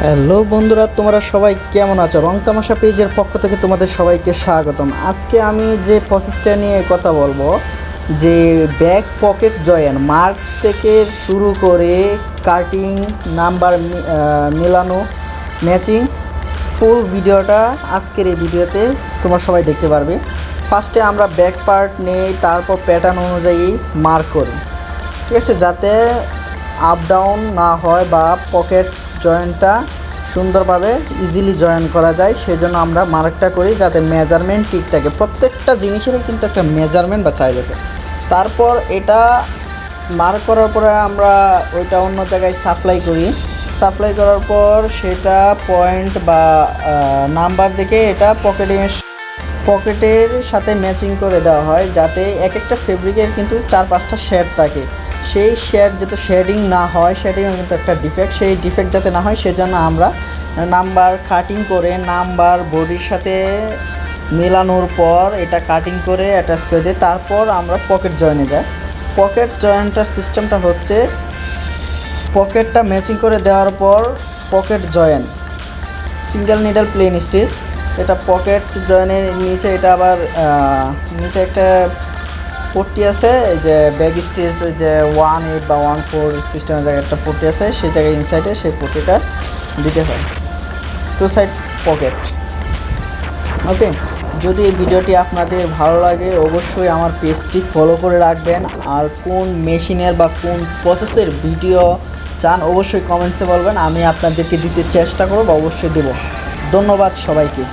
Hello বন্ধুরা, তোমরা সবাই কেমন আছো? রং তামাশা পেজের পক্ষ থেকে তোমাদের সবাইকে স্বাগতম। আজকে আমি যে প্রসেসটা নিয়ে কথা বলবো, যে ব্যাক পকেট জয়েন মার্ক থেকে শুরু করে কাটিং, নাম্বার মেলানো, ম্যাচিং, ফুল ভিডিওটা আজকের এই ভিডিওতে তোমরা সবাই দেখতে পারবে। ফার্স্টে আমরা ব্যাক পার্ট নেই, তারপর প্যাটার্ন অনুযায়ী মার্ক করি, ঠিক আছে, যাতে আপ ডাউন না হয় বা পকেট জয়েন্টটা সুন্দরভাবে ইজিলি জয়েন করা যায়। সেজন্য আমরা মার্কটা করি যাতে মেজারমেন্ট ঠিক থাকে। প্রত্যেকটা জিনিসেরই কিন্তু একটা মেজারমেন্ট বা চাইজ আছে। তারপর এটা মার্ক করার পরে আমরা ওইটা অন্য জায়গায় সাপ্লাই করি। সাপ্লাই করার পর সেটা পয়েন্ট বা নাম্বার দেখে এটা পকেটের সাথে ম্যাচিং করে দেওয়া হয়, যাতে এক একটা ফেব্রিকের কিন্তু 4-5টা শেড থাকে। সেই শেড যাতে শেডিং না হয়, শেডিংও কিন্তু একটা ডিফেক্ট, সেই ডিফেক্ট যাতে না হয় সেজন্য আমরা নাম্বার কাটিং করে নাম্বার বডির সাথে মেলানোর পর এটা কাটিং করে অ্যাটাচ করে দিই। তারপর আমরা পকেট জয়েনে যাই। পকেট জয়েন্টার সিস্টেমটা হচ্ছে, পকেটটা ম্যাচিং করে দেওয়ার পর pocket join single needle plain stitch. এটা পকেট জয়েনের নিচে এটা আবার নিচে একটা পট্টি আছে, এই যে ব্যাগ স্টিচ, যে 1-8 বা 1-4 সিস্টেমের জায়গায় একটা পট্টি আছে, সেই জায়গায় ইনসাইডে সেই পট্টিটা দিতে হয়। Two side pocket. ওকে, যদি এই ভিডিওটি আপনাদের ভালো লাগে অবশ্যই আমার পেজটি ফলো করে রাখবেন। আর কোন মেশিনের বা কোন প্রসেসের ভিডিও চান অবশ্যই কমেন্টসে বলবেন, আমি আপনাদেরকে দিতে চেষ্টা করব, অবশ্যই দেব। ধন্যবাদ সবাইকে।